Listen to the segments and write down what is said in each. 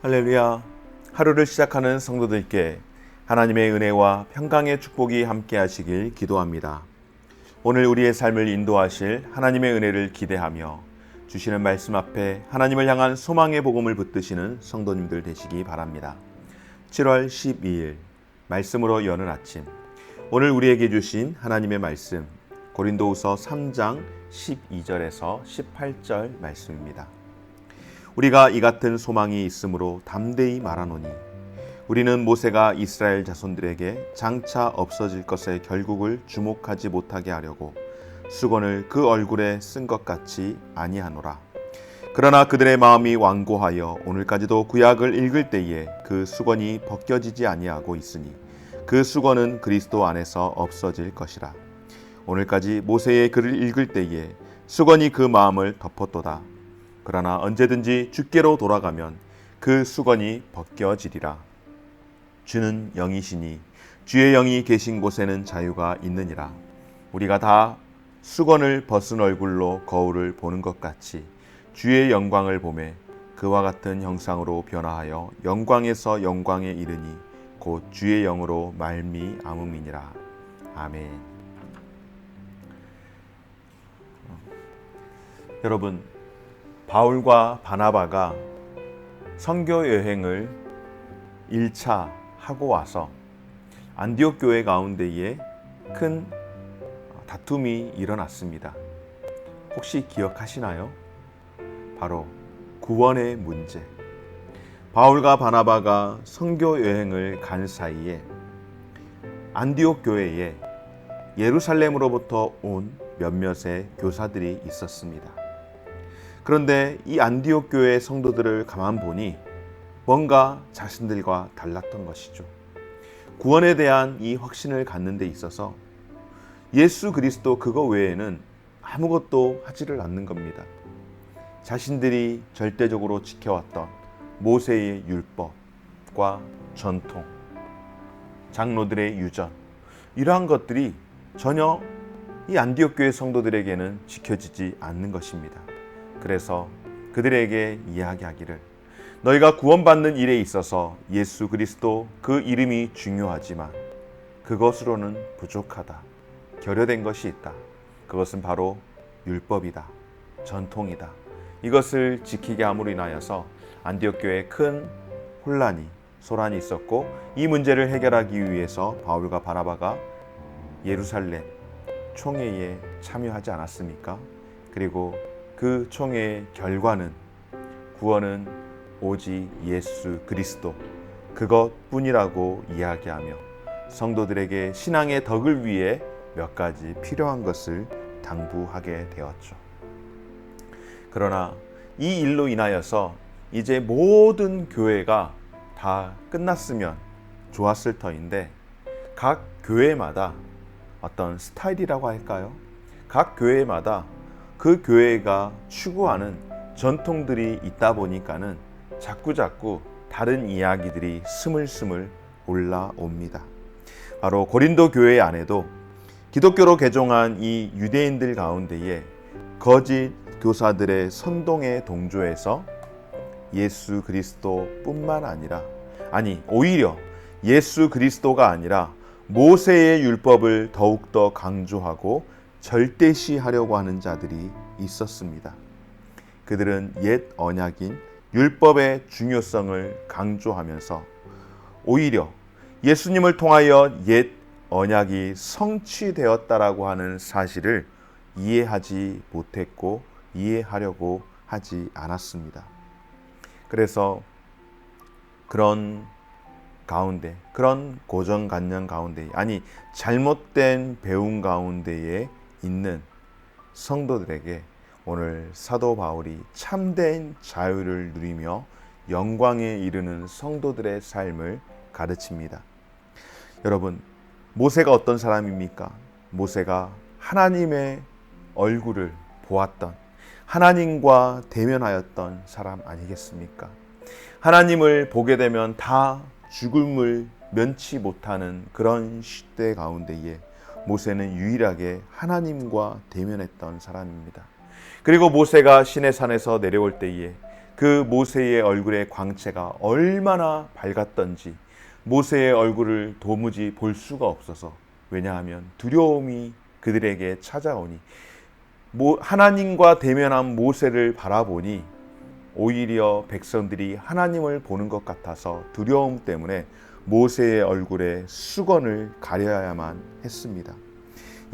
할렐루야. 하루를 시작하는 성도들께 하나님의 은혜와 평강의 축복이 함께 하시길 기도합니다. 오늘 우리의 삶을 인도하실 하나님의 은혜를 기대하며 주시는 말씀 앞에 하나님을 향한 소망의 복음을 붙드시는 성도님들 되시기 바랍니다. 7월 12일 말씀으로 여는 아침, 오늘 우리에게 주신 하나님의 말씀 고린도후서 3장 12절에서 18절 말씀입니다. 우리가 이 같은 소망이 있으므로 담대히 말하노니 우리는 모세가 이스라엘 자손들에게 장차 없어질 것의 결국을 주목하지 못하게 하려고 수건을 그 얼굴에 쓴 것 같이 아니하노라. 그러나 그들의 마음이 완고하여 오늘까지도 구약을 읽을 때에 그 수건이 벗겨지지 아니하고 있으니 그 수건은 그리스도 안에서 없어질 것이라. 오늘까지 모세의 글을 읽을 때에 수건이 그 마음을 덮었도다. 그러나 언제든지 주께로 돌아가면 그 수건이 벗겨지리라. 주는 영이시니 주의 영이 계신 곳에는 자유가 있느니라. 우리가 다 수건을 벗은 얼굴로 거울을 보는 것 같이 주의 영광을 보매 그와 같은 형상으로 변화하여 영광에서 영광에 이르니 곧 주의 영으로 말미암음이니라. 아멘. 여러분, 바울과 바나바가 선교 여행을 1차 하고 와서 안디옥 교회 가운데에 큰 다툼이 일어났습니다. 혹시 기억하시나요? 바로 구원의 문제. 바울과 바나바가 선교 여행을 간 사이에 안디옥 교회에 예루살렘으로부터 온 몇몇의 교사들이 있었습니다. 그런데 이 안디옥 교회의 성도들을 가만 보니 뭔가 자신들과 달랐던 것이죠. 구원에 대한 이 확신을 갖는 데 있어서 예수 그리스도 그거 외에는 아무것도 하지를 않는 겁니다. 자신들이 절대적으로 지켜왔던 모세의 율법과 전통, 장로들의 유전, 이러한 것들이 전혀 이 안디옥 교회 성도들에게는 지켜지지 않는 것입니다. 그래서 그들에게 이야기하기를, 너희가 구원받는 일에 있어서 예수 그리스도 그 이름이 중요하지만 그것으로는 부족하다. 결여된 것이 있다. 그것은 바로 율법이다. 전통이다. 이것을 지키게 함으로 인하여서 안디옥 교회에 큰 혼란이, 소란이 있었고, 이 문제를 해결하기 위해서 바울과 바나바가 예루살렘 총회에 참여하지 않았습니까? 그리고 그 총회의 결과는 구원은 오직 예수 그리스도 그것뿐이라고 이야기하며 성도들에게 신앙의 덕을 위해 몇 가지 필요한 것을 당부하게 되었죠. 그러나 이 일로 인하여서 이제 모든 교회가 다 끝났으면 좋았을 터인데, 각 교회마다 어떤 스타일이라고 할까요? 각 교회마다 그 교회가 추구하는 전통들이 있다 보니까는 자꾸자꾸 다른 이야기들이 스물스물 올라옵니다. 바로 고린도 교회 안에도 기독교로 개종한 이 유대인들 가운데에 거짓 교사들의 선동에 동조해서 예수 그리스도뿐만 아니라, 오히려 예수 그리스도가 아니라 모세의 율법을 더욱더 강조하고 절대시하려고 하는 자들이 있었습니다. 그들은 옛 언약인 율법의 중요성을 강조하면서 오히려 예수님을 통하여 옛 언약이 성취되었다라고 하는 사실을 이해하지 못했고 이해하려고 하지 않았습니다. 그래서 그런 가운데, 그런 고정관념 가운데, 잘못된 배움 가운데에 있는 성도들에게 오늘 사도 바울이 참된 자유를 누리며 영광에 이르는 성도들의 삶을 가르칩니다. 여러분, 모세가 어떤 사람입니까? 모세가 하나님의 얼굴을 보았던, 하나님과 대면하였던 사람 아니겠습니까? 하나님을 보게 되면 다 죽음을 면치 못하는 그런 시대 가운데에 모세는 유일하게 하나님과 대면했던 사람입니다. 그리고 모세가 시내산에서 내려올 때에 그 모세의 얼굴의 광채가 얼마나 밝았던지 모세의 얼굴을 도무지 볼 수가 없어서, 왜냐하면 두려움이 그들에게 찾아오니 하나님과 대면한 모세를 바라보니 오히려 백성들이 하나님을 보는 것 같아서 두려움 때문에 모세의 얼굴에 수건을 가려야만 했습니다.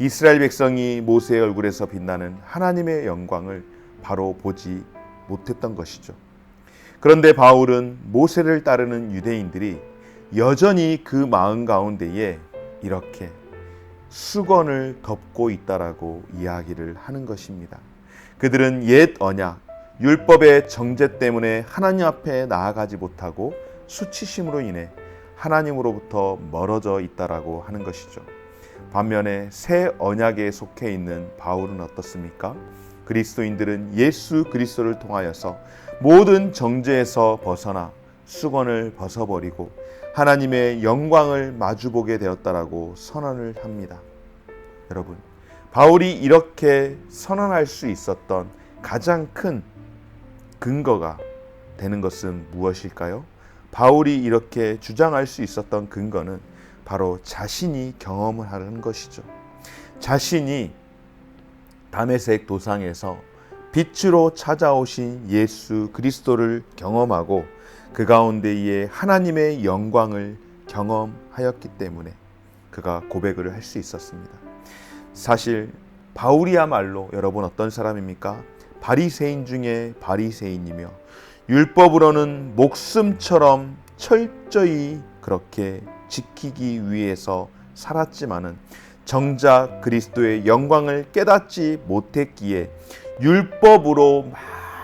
이스라엘 백성이 모세의 얼굴에서 빛나는 하나님의 영광을 바로 보지 못했던 것이죠. 그런데 바울은 모세를 따르는 유대인들이 여전히 그 마음 가운데에 이렇게 수건을 덮고 있다라고 이야기를 하는 것입니다. 그들은 옛 언약, 율법의 정죄 때문에 하나님 앞에 나아가지 못하고 수치심으로 인해 하나님으로부터 멀어져 있다라고 하는 것이죠. 반면에 새 언약에 속해 있는 바울은 어떻습니까? 그리스도인들은 예수 그리스도를 통하여서 모든 정죄에서 벗어나 수건을 벗어버리고 하나님의 영광을 마주보게 되었다라고 선언을 합니다. 여러분, 바울이 이렇게 선언할 수 있었던 가장 큰 근거가 되는 것은 무엇일까요? 바울이 이렇게 주장할 수 있었던 근거는 바로 자신이 경험을 하는 것이죠. 자신이 다메섹 도상에서 빛으로 찾아오신 예수 그리스도를 경험하고 그 가운데에 하나님의 영광을 경험하였기 때문에 그가 고백을 할 수 있었습니다. 사실 바울이야말로 여러분 어떤 사람입니까? 바리새인 중에 바리새인이며 율법으로는 목숨처럼 철저히 그렇게 지키기 위해서 살았지만은 정작 그리스도의 영광을 깨닫지 못했기에 율법으로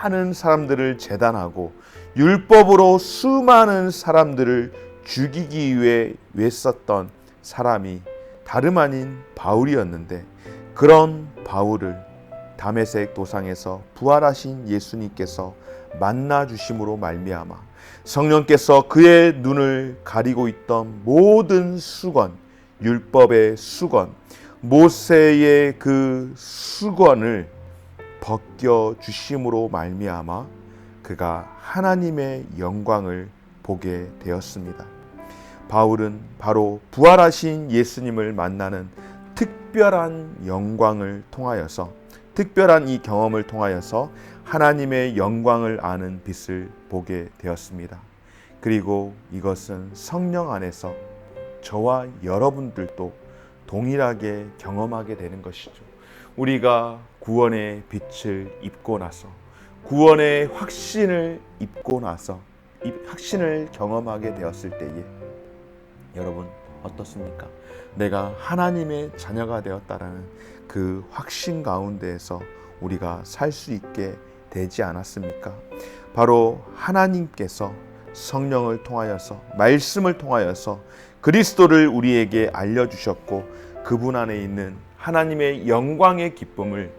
많은 사람들을 재단하고 율법으로 수많은 사람들을 죽이기 위해 애썼던 사람이 다름 아닌 바울이었는데, 그런 바울을 다메섹 도상에서 부활하신 예수님께서 만나 주심으로 말미암아 성령께서 그의 눈을 가리고 있던 모든 수건, 율법의 수건, 모세의 그 수건을 벗겨 주심으로 말미암아 그가 하나님의 영광을 보게 되었습니다. 바울은 바로 부활하신 예수님을 만나는 특별한 영광을 통하여서, 특별한 이 경험을 통하여서 하나님의 영광을 아는 빛을 보게 되었습니다. 그리고 이것은 성령 안에서 저와 여러분들도 동일하게 경험하게 되는 것이죠. 우리가 구원의 빛을 입고 나서, 구원의 확신을 입고 나서 이 확신을 경험하게 되었을 때에 여러분 어떻습니까? 내가 하나님의 자녀가 되었다라는 그 확신 가운데에서 우리가 살 수 있게 되지 않았습니까? 바로 하나님께서 성령을 통하여서, 말씀을 통하여서 그리스도를 우리에게 알려주셨고 그분 안에 있는 하나님의 영광의 기쁨을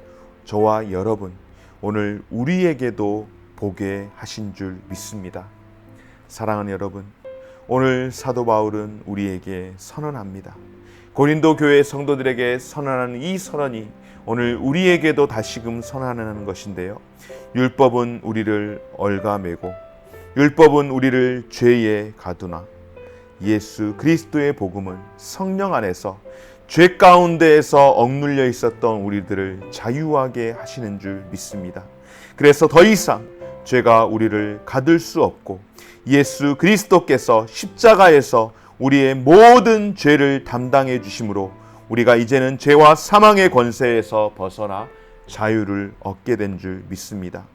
저와 여러분 오늘 우리에게도 보게 하신 줄 믿습니다. 사랑하는 여러분, 오늘 사도 바울은 우리에게 선언합니다. 고린도 교회 성도들에게 선언하는 이 선언이 오늘 우리에게도 다시금 선언하는 것인데요. 율법은 우리를 얽아매고 율법은 우리를 죄에 가두나 예수 그리스도의 복음은 성령 안에서 죄 가운데에서 억눌려 있었던 우리들을 자유하게 하시는 줄 믿습니다. 그래서 더 이상 죄가 우리를 가둘 수 없고 예수 그리스도께서 십자가에서 우리의 모든 죄를 담당해 주심으로 우리가 이제는 죄와 사망의 권세에서 벗어나 자유를 얻게 된 줄 믿습니다.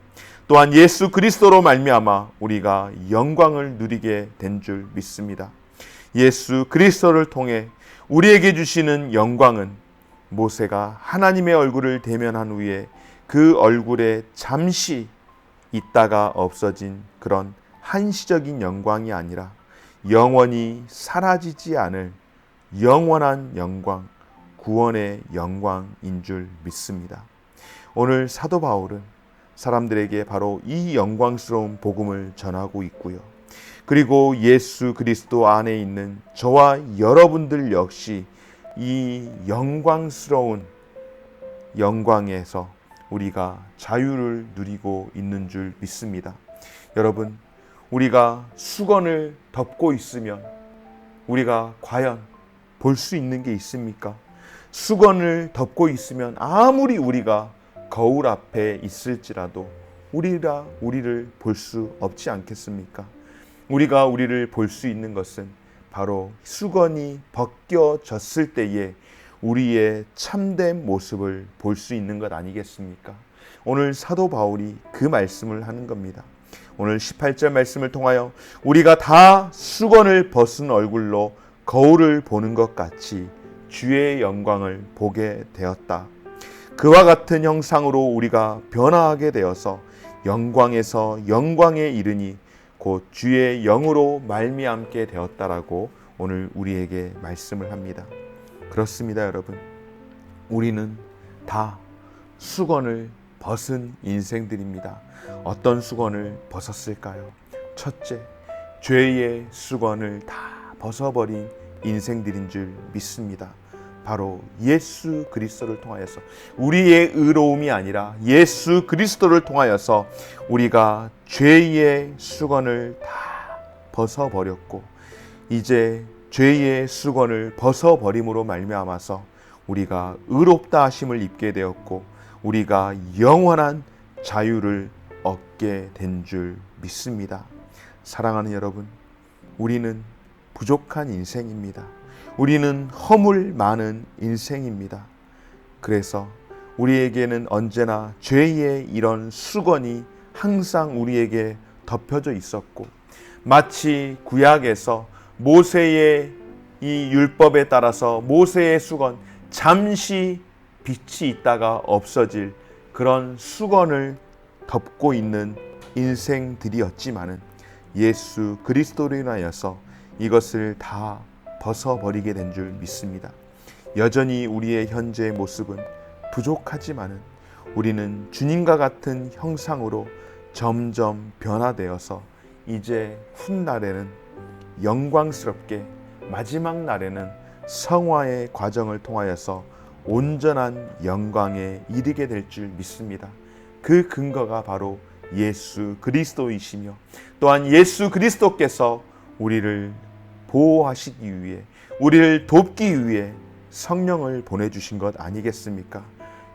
또한 예수 그리스도로 말미암아 우리가 영광을 누리게 된 줄 믿습니다. 예수 그리스도를 통해 우리에게 주시는 영광은 모세가 하나님의 얼굴을 대면한 후에 그 얼굴에 잠시 있다가 없어진 그런 한시적인 영광이 아니라 영원히 사라지지 않을 영원한 영광, 구원의 영광인 줄 믿습니다. 오늘 사도 바울은 사람들에게 바로 이 영광스러운 복음을 전하고 있고요. 그리고 예수 그리스도 안에 있는 저와 여러분들 역시 이 영광스러운 영광에서 우리가 자유를 누리고 있는 줄 믿습니다. 여러분, 우리가 수건을 덮고 있으면 우리가 과연 볼 수 있는 게 있습니까? 수건을 덮고 있으면 아무리 우리가 거울 앞에 있을지라도 우리를 볼 수 없지 않겠습니까? 우리가 우리를 볼 수 있는 것은 바로 수건이 벗겨졌을 때에 우리의 참된 모습을 볼 수 있는 것 아니겠습니까? 오늘 사도 바울이 그 말씀을 하는 겁니다. 오늘 18절 말씀을 통하여 우리가 다 수건을 벗은 얼굴로 거울을 보는 것 같이 주의 영광을 보게 되었다. 그와 같은 형상으로 우리가 변화하게 되어서 영광에서 영광에 이르니 곧 주의 영으로 말미암게 되었다라고 오늘 우리에게 말씀을 합니다. 그렇습니다, 여러분. 우리는 다 수건을 벗은 인생들입니다. 어떤 수건을 벗었을까요? 첫째, 죄의 수건을 다 벗어버린 인생들인 줄 믿습니다. 바로 예수 그리스도를 통하여서, 우리의 의로움이 아니라 예수 그리스도를 통하여서 우리가 죄의 수건을 다 벗어버렸고, 이제 죄의 수건을 벗어버림으로 말미암아서 우리가 의롭다 하심을 입게 되었고 우리가 영원한 자유를 얻게 된 줄 믿습니다. 사랑하는 여러분, 우리는 부족한 인생입니다. 우리는 허물 많은 인생입니다. 그래서 우리에게는 언제나 죄의 이런 수건이 항상 우리에게 덮여져 있었고, 마치 구약에서 모세의 이 율법에 따라서 모세의 수건, 잠시 빛이 있다가 없어질 그런 수건을 덮고 있는 인생들이었지만은 예수 그리스도로 인하여서 이것을 다 벗어버리게 된 줄 믿습니다. 여전히 우리의 현재의 모습은 부족하지만은 우리는 주님과 같은 형상으로 점점 변화되어서 이제 훗날에는 영광스럽게, 마지막 날에는 성화의 과정을 통하여서 온전한 영광에 이르게 될 줄 믿습니다. 그 근거가 바로 예수 그리스도이시며, 또한 예수 그리스도께서 우리를 보호하시기 위해, 우리를 돕기 위해 성령을 보내주신 것 아니겠습니까?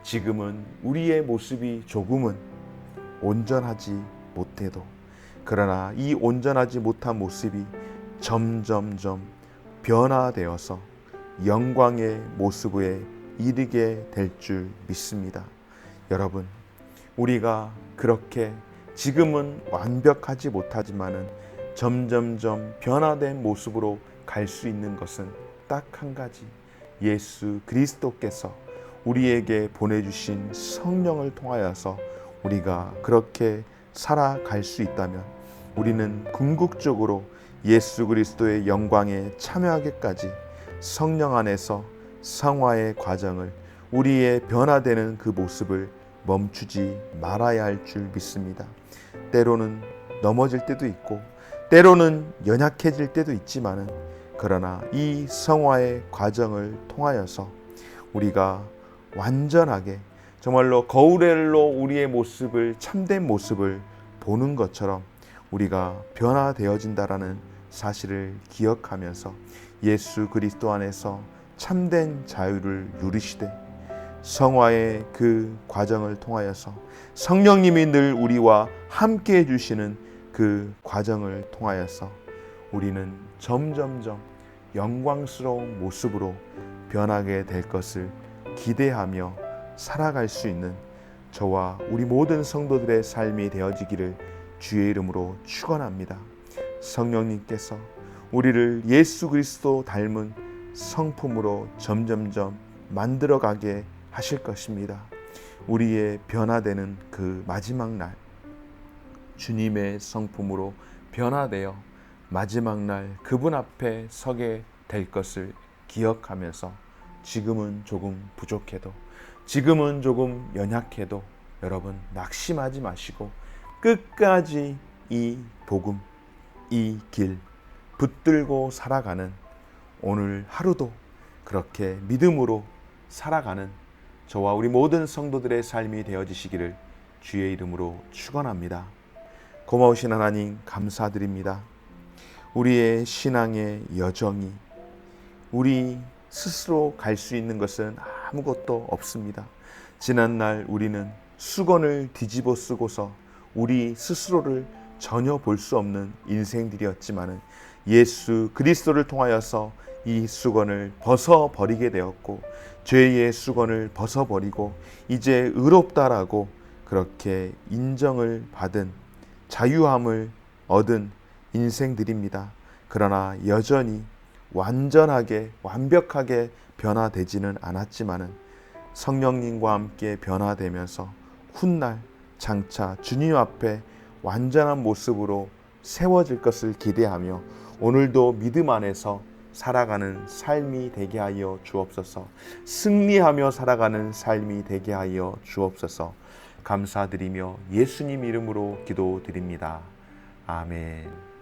지금은 우리의 모습이 조금은 온전하지 못해도, 그러나 이 온전하지 못한 모습이 점점점 변화되어서 영광의 모습에 이르게 될 줄 믿습니다. 여러분, 우리가 그렇게 지금은 완벽하지 못하지만은 점점점 변화된 모습으로 갈 수 있는 것은 딱 한 가지, 예수 그리스도께서 우리에게 보내주신 성령을 통하여서 우리가 그렇게 살아갈 수 있다면 우리는 궁극적으로 예수 그리스도의 영광에 참여하기까지 성령 안에서 성화의 과정을, 우리의 변화되는 그 모습을 멈추지 말아야 할 줄 믿습니다. 때로는 넘어질 때도 있고 때로는 연약해질 때도 있지만은, 그러나 이 성화의 과정을 통하여서 우리가 완전하게 정말로 거울로 우리의 모습을, 참된 모습을 보는 것처럼 우리가 변화되어진다라는 사실을 기억하면서 예수 그리스도 안에서 참된 자유를 누리시되, 성화의 그 과정을 통하여서 성령님이 늘 우리와 함께 해주시는 그 과정을 통하여서 우리는 점점점 영광스러운 모습으로 변하게 될 것을 기대하며 살아갈 수 있는 저와 우리 모든 성도들의 삶이 되어지기를 주의 이름으로 축원합니다. 성령님께서 우리를 예수 그리스도 닮은 성품으로 점점점 만들어가게 하실 것입니다. 우리의 변화되는 그 마지막 날, 주님의 성품으로 변화되어 마지막 날 그분 앞에 서게 될 것을 기억하면서, 지금은 조금 부족해도, 지금은 조금 연약해도 여러분 낙심하지 마시고 끝까지 이 복음, 이 길 붙들고 살아가는, 오늘 하루도 그렇게 믿음으로 살아가는 저와 우리 모든 성도들의 삶이 되어지시기를 주의 이름으로 축원합니다. 고마우신 하나님 감사드립니다. 우리의 신앙의 여정이 우리 스스로 갈 수 있는 것은 아무것도 없습니다. 지난날 우리는 수건을 뒤집어 쓰고서 우리 스스로를 전혀 볼 수 없는 인생들이었지만은 예수 그리스도를 통하여서 이 수건을 벗어버리게 되었고 죄의 수건을 벗어버리고 이제 의롭다라고 그렇게 인정을 받은 자유함을 얻은 인생들입니다. 그러나 여전히 완전하게 완벽하게 변화되지는 않았지만은 성령님과 함께 변화되면서 훗날 장차 주님 앞에 완전한 모습으로 세워질 것을 기대하며 오늘도 믿음 안에서 살아가는 삶이 되게 하여 주옵소서. 승리하며 살아가는 삶이 되게 하여 주옵소서. 감사드리며 예수님 이름으로 기도드립니다. 아멘.